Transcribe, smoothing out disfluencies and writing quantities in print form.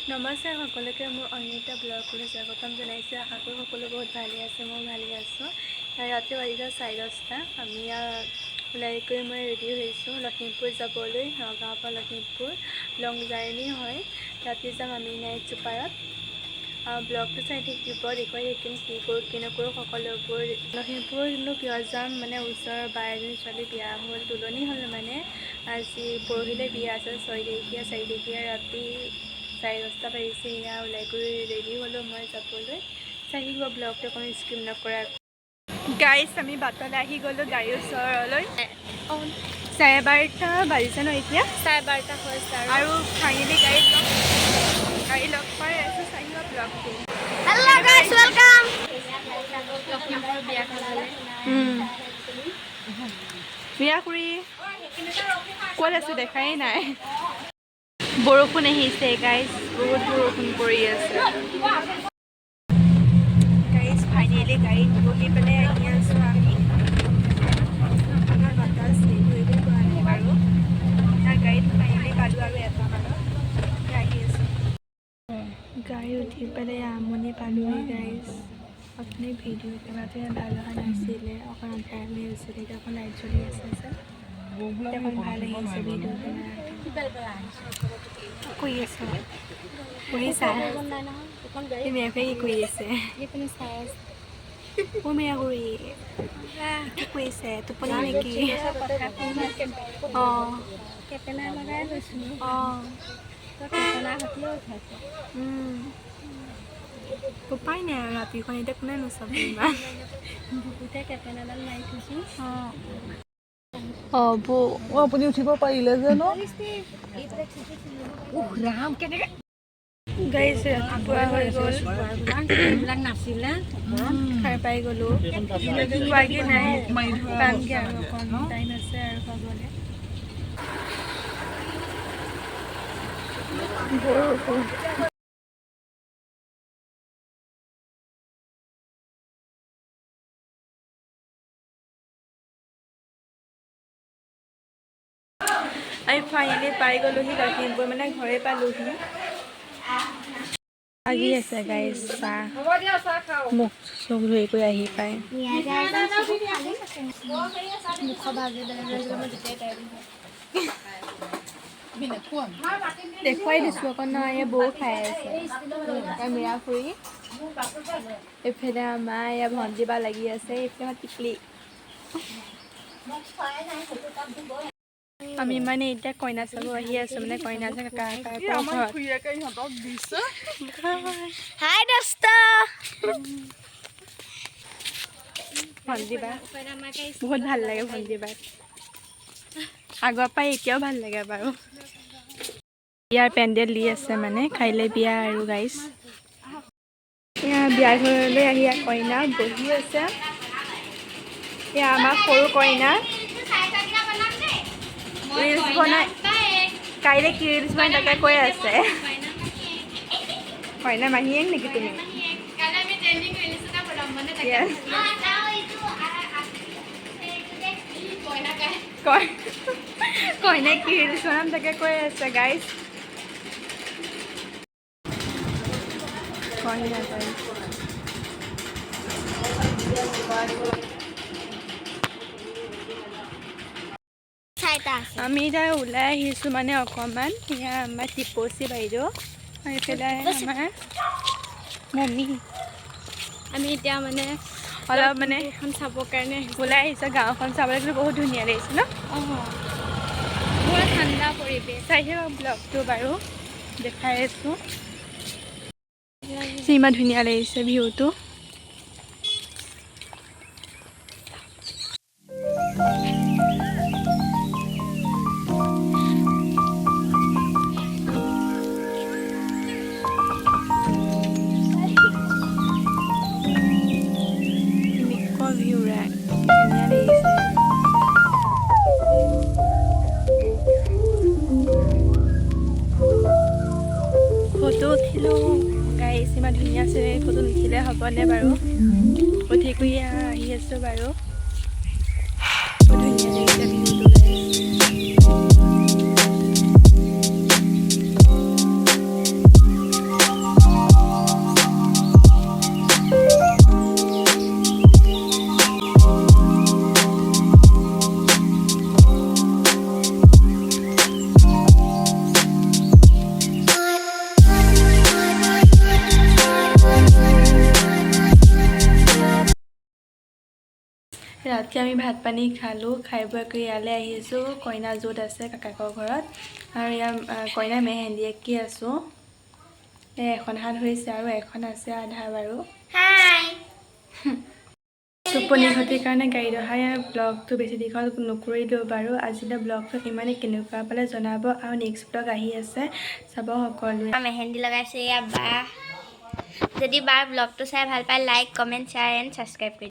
নমস্কাৰ সকলোকে মোৰ অন্য এটা ব্লগলৈ স্বাগতম জনাইছোঁ। আশা কৰোঁ সকলো বহুত ভালে আছে, মই ভালে আছোঁ। ৰাতি বাজিছে 10:30। আমি ওলাই কৰি মই ৰেডি হৈছোঁ লখিমপুৰ যাবলৈ। নগাঁৱৰ পৰা লখিমপুৰ লং জাৰ্ণি হয়। ৰাতি যাম আমি নাইট চুপাৰত। ব্লগটো চাই থাকিব, দেখুৱাই থাকিম কি কৰোঁ কি নকৰোঁ সকলোবোৰ। লখিমপুৰনো কিয় যাম মানে ওচৰৰ বা এজনী ছোৱালী বিয়া হ'ল, তুলনি হ'ল মানে আজি পৰহিলৈ বিয়া আছে 6 তাৰিখে 4 তাৰিখে ৰাতি 10:30 বাজিছে। এয়া ওলাই কৰি ৰেডি হ'লোঁ মই যাবলৈ। চাই থাকিব ব্লগটো অকণমান স্কিপ নকৰা। গাইছ আমি বাটলৈ আহি গ'লোঁ গাড়ীৰ ওচৰলৈ। 12:30 বাজিছে ন এতিয়া? 12:30 হৈছে আৰু ফাইনেলি গাড়ী লগ পাই আছোঁ। চাই থাকিব ব্লগটো। Hello guys, welcome. বিয়া কৰি ক'ত আছে দেখাই নাই। বৰষুণ আহিছে গাইজ, বহুত বৰষুণ পৰি আছে। গাইজ ফাইনেলি গাড়ীত বহি পেলাই আহি আছোঁ আমি। আপোনাৰ বাতাস ধৰিবই পৰা নাই বাৰু। গাড়ীত ফাইনেলি পালোঁ আৰু এটা মানত আহি আছোঁ। গাড়ী উঠি পেলাই আমনি পালোঁহি গাইজ। আপুনি ভিডিঅ' কেমেৰাটো ভাল অহা নাছিলে, অকণ আন্ধাৰ হৈ আছিলে। এতিয়া অকণ লাইট জ্বলি আছে যে অকণ ভাল আহিছে ভিডিঅ' কেমেৰাটো। কৰি আছে পঢ়িছা? মেয়াকে কি কৰি আছে? মেয়া কৰি কি কৰিছে? টোপনি নেকি? অঁ কেপেনা লগাই লৈছোঁ। অঁ কেপেনা সতিও উঠাইছে। উপায় নাই আৰু ৰাতিখন এতিয়া কোনে নচাব ইমান। বুকুতে কেপেনাডাল মাৰি থৈছোঁ। অঁ বৌ আপুনি উঠিব পাৰিলে যে ন? গাইজ ৰাতিপুৱা হৈ গ'ল, এইবিলাক নাছিলে খাই পাই গ'লোঁ। খোৱাগৈ নাই, পামগৈ আৰু অকণ টাইম আছে আৰু খাবলৈ। বৰষুণ আমি ফাইনেলি পাই গ'লোহি লখিমপুৰ, মানে ঘৰে পালোহি। আহি আছে গাইজ চাহ, মুখ চুখ ধুই কৰি আহি পায়। দেখুৱাই দিছোঁ অকণ নহয়, বৌ খাই আছে মিৰা ফুৰি। এইফালে আমাৰ এয়া ভণ্টি বা লাগি আছে, এইফালে টিকলি। আমি মানে এতিয়া কইনা চাব আহি আছোঁ, মানে কইনা যে কাকা হাই দোস্ত। ভণ্টি বা বহুত ভাল লাগে। ভণ্টি বা আগৰ পৰাই এতিয়াও ভাল লাগে বাৰু। বিয়াৰ পেণ্ডেল দি আছে মানে, কাইলৈ বিয়া আৰু গাইজ। এয়া বিয়া ঘৰলৈ আহি কইনা বহি আছে। এয়া আমাৰ সৰু কইনা ৰিলচ বনাই, কাইলৈ কি ৰিলচ বনাই তাকে কৈ আছে। কইনা মাহীয়েক নেকি তুমি? কইনাই কি ৰিলচ বনাম তাকে কৈ আছে গাইজ। আমি এতিয়া ওলাই আহিছোঁ মানে অকণমান। এয়া আমাৰ টিপচি বাইদেউ, এইফালে আমাৰ মমি। আমি এতিয়া মানে অলপ মানে এখন চাবৰ কাৰণে ওলাই আহিছোঁ। গাঁওখন চাবলৈ কিন্তু বহুত ধুনীয়া লাগিছে ন? অঁ পুৰা ঠাণ্ডা পৰিৱেশ। চাই থাকিব ব্লগটো বাৰু, দেখাই আছোঁ। ইমান ধুনীয়া লাগিছে ভিউটো। ফটো উঠিলোঁ গাইজ, ইমান ধুনীয়া আছে। ফটো নুঠিলে হ'বনে বাৰু? উঠি কৰি আহি আছোঁ বাৰু। বহুত ধুনীয়া লাগিছে ভিউটো গাইজ। ৰাতি আমি ভাত পানী খালোঁ, খাই বৈ কৰি ইয়ালৈ আহিছোঁ। কইনা য'ত আছে কাকাকৰ ঘৰত, আৰু ইয়াৰ কইনা মেহেন্দি আঁকি আছোঁ। এখন হাত হৈছে আৰু এখন আছে আধা বাৰু। টোপনি ক্ষতিৰ কাৰণে গাড়ীত অহা ব্লগটো বেছি দীঘল নকৰিলোঁ বাৰু। আজিলৈ ব্লগটো ইমানেই, কেনেকুৱা পালে জনাব, আৰু নেক্সট ব্লগ আহি আছে চাব সকলোৱে। মেহেন্দি লগাইছে এয়া বা। যদি বাৰ ব্লগটো চাই ভাল পায় like comment share and subscribe কৰি